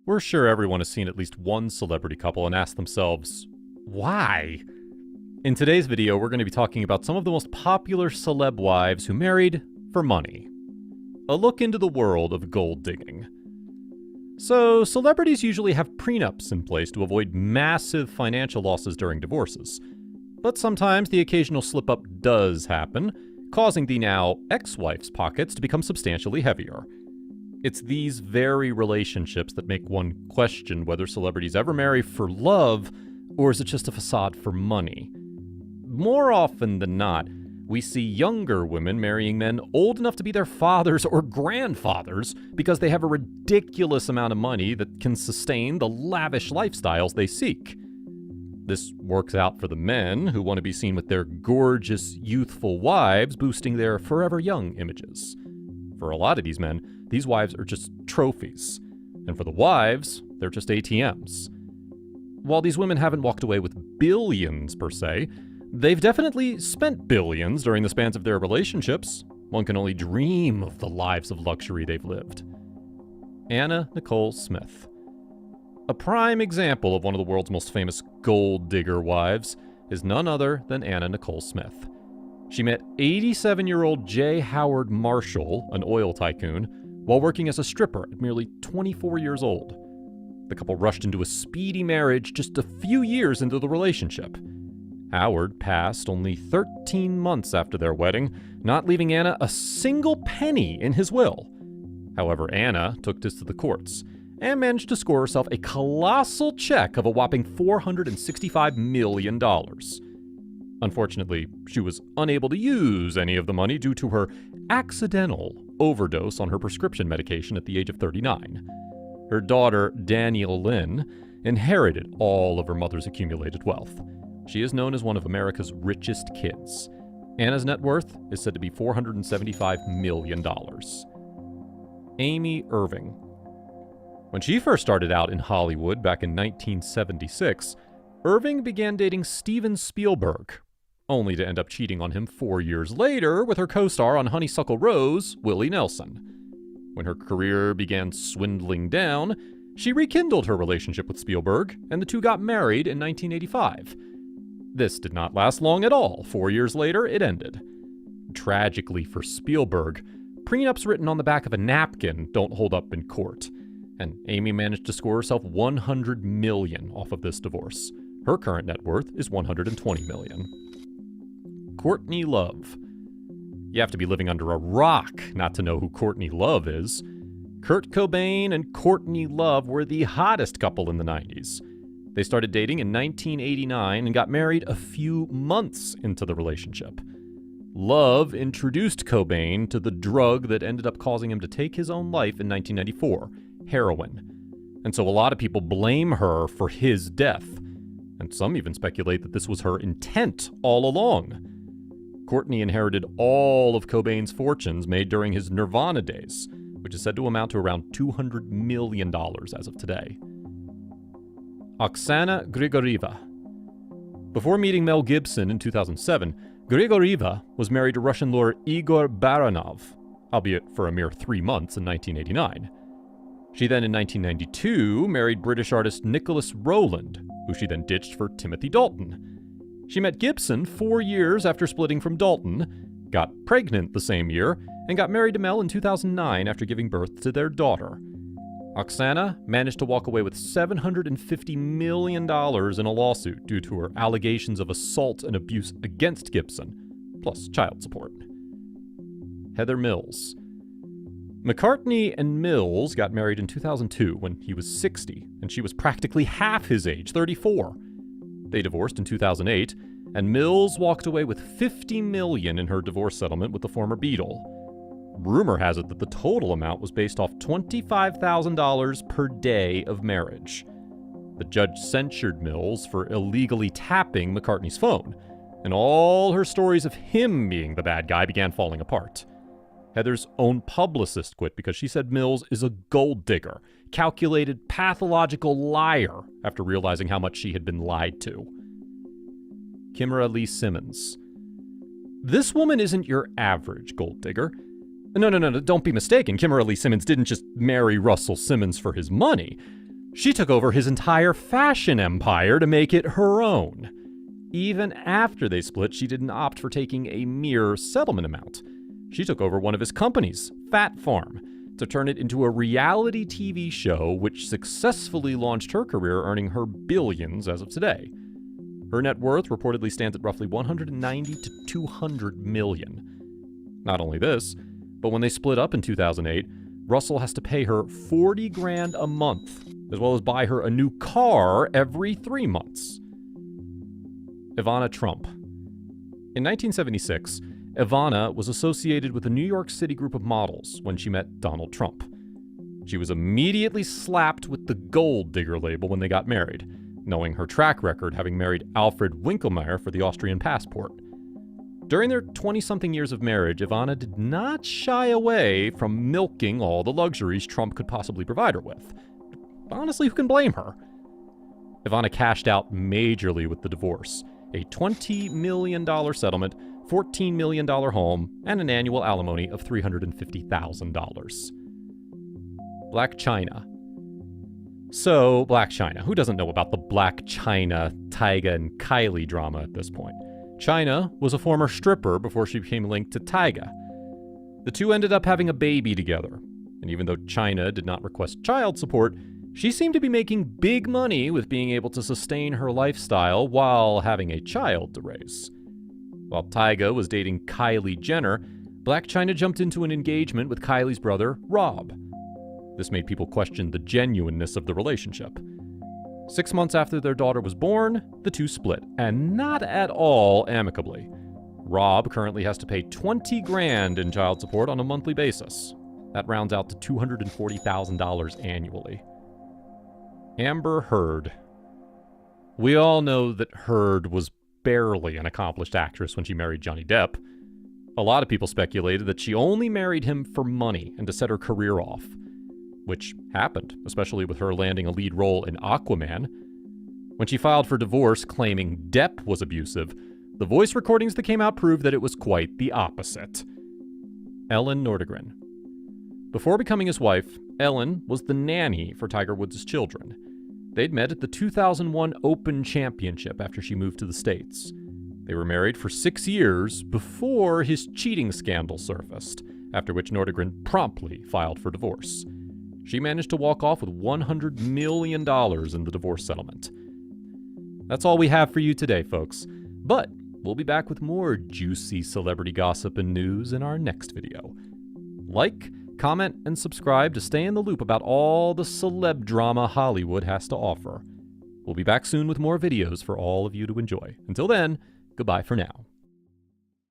We're sure everyone has seen at least one celebrity couple and asked themselves, why? In today's video, we're going to be talking about some of the most popular celeb wives who married for money. A look into the world of gold digging. So, celebrities usually have prenups in place to avoid massive financial losses during divorces. But sometimes the occasional slip-up does happen, causing the now ex-wife's pockets to become substantially heavier. It's these very relationships that make one question whether celebrities ever marry for love, or is it just a facade for money? More often than not, we see younger women marrying men old enough to be their fathers or grandfathers because they have a ridiculous amount of money that can sustain the lavish lifestyles they seek. This works out for the men who want to be seen with their gorgeous, youthful wives boosting their forever young images. For a lot of these men, these wives are just trophies. And for the wives, they're just ATMs. While these women haven't walked away with billions per se, they've definitely spent billions during the spans of their relationships. One can only dream of the lives of luxury they've lived. Anna Nicole Smith. A prime example of one of the world's most famous gold digger wives is none other than Anna Nicole Smith. She met 87-year-old J. Howard Marshall, an oil tycoon, while working as a stripper at merely 24 years old. The couple rushed into a speedy marriage just a few years into the relationship. Howard passed only 13 months after their wedding, not leaving Anna a single penny in his will. However, Anna took this to the courts and managed to score herself a colossal check of a whopping $465 million. Unfortunately, she was unable to use any of the money due to her accidental overdose on her prescription medication at the age of 39. Her daughter, Danielle Lynn, inherited all of her mother's accumulated wealth. She is known as one of America's richest kids. Anna's net worth is said to be $475 million. Amy Irving. When she first started out in Hollywood back in 1976, Irving began dating Steven Spielberg, only to end up cheating on him 4 years later with her co-star on Honeysuckle Rose, Willie Nelson. When her career began swindling down, she rekindled her relationship with Spielberg, and the two got married in 1985. This did not last long at all. 4 years later, it ended. Tragically for Spielberg, prenups written on the back of a napkin don't hold up in court, and Amy managed to score herself $100 million off of this divorce. Her current net worth is $120 million. Courtney Love. You have to be living under a rock not to know who Courtney Love is. Kurt Cobain and Courtney Love were the hottest couple in the 90s. They started dating in 1989 and got married a few months into the relationship. Love introduced Cobain to the drug that ended up causing him to take his own life in 1994, heroin. And so a lot of people blame her for his death. And some even speculate that this was her intent all along. Courtney inherited all of Cobain's fortunes made during his Nirvana days, which is said to amount to around $200 million as of today. Oksana Grigorieva. Before meeting Mel Gibson in 2007, Grigorieva was married to Russian lawyer Igor Baranov, albeit for a mere 3 months in 1989. She then in 1992 married British artist Nicholas Rowland, who she then ditched for Timothy Dalton. She met Gibson 4 years after splitting from Dalton, got pregnant the same year, and got married to Mel in 2009 after giving birth to their daughter. Oksana managed to walk away with $750 million in a lawsuit due to her allegations of assault and abuse against Gibson, plus child support. Heather Mills. McCartney and Mills got married in 2002 when he was 60, and she was practically half his age, 34. They divorced in 2008, and Mills walked away with $50 million in her divorce settlement with the former Beatle. Rumor has it that the total amount was based off $25,000 per day of marriage. The judge censured Mills for illegally tapping McCartney's phone, and all her stories of him being the bad guy began falling apart. Heather's own publicist quit because she said Mills is a gold digger, calculated pathological liar after realizing how much she had been lied to. KIMORA Lee Simmons. This woman isn't your average gold digger. No, don't be mistaken. KIMORA Lee Simmons didn't just marry Russell Simmons for his money. She took over his entire fashion empire to make it her own. Even after they split, she didn't opt for taking a mere settlement amount. She took over one of his companies, Fat Farm, to turn it into a reality TV show which successfully launched her career, earning her billions as of today. Her net worth reportedly stands at roughly 190 to 200 million. Not only this, but when they split up in 2008, Russell has to pay her 40 grand a month, as well as buy her a new car every 3 months. Ivana Trump. In 1976, Ivana was associated with a New York City group of models when she met Donald Trump. She was immediately slapped with the gold digger label when they got married, knowing her track record having married Alfred Winkelmeyer for the Austrian passport. During their 20-something years of marriage, Ivana did not shy away from milking all the luxuries Trump could possibly provide her with. Honestly, who can blame her? Ivana cashed out majorly with the divorce, a $20 million settlement, $14 million home, and an annual alimony of $350,000. Blac Chyna. So, Blac Chyna. Who doesn't know about the Blac Chyna, Tyga, and Kylie drama at this point? Chyna was a former stripper before she became linked to Tyga. The two ended up having a baby together, and even though Chyna did not request child support, she seemed to be making big money with being able to sustain her lifestyle while having a child to raise. While Tyga was dating Kylie Jenner, Blac Chyna jumped into an engagement with Kylie's brother, Rob. This made people question the genuineness of the relationship. 6 months after their daughter was born, the two split, and not at all amicably. Rob currently has to pay 20 grand in child support on a monthly basis. That rounds out to $240,000 annually. Amber Heard. We all know that Heard was barely an accomplished actress when she married Johnny Depp. A lot of people speculated that she only married him for money and to set her career off, which happened, especially with her landing a lead role in Aquaman. When she filed for divorce claiming Depp was abusive, the voice recordings that came out proved that it was quite the opposite. Ellen Nordegren. Before becoming his wife, Ellen was the nanny for Tiger Woods' children. They'd met at the 2001 Open Championship after she moved to the States. They were married for 6 years before his cheating scandal surfaced, after which Nordegren promptly filed for divorce. She managed to walk off with $100 million in the divorce settlement. That's all we have for you today, folks. But we'll be back with more juicy celebrity gossip and news in our next video. Like, comment, and subscribe to stay in the loop about all the celeb drama Hollywood has to offer. We'll be back soon with more videos for all of you to enjoy. Until then, goodbye for now.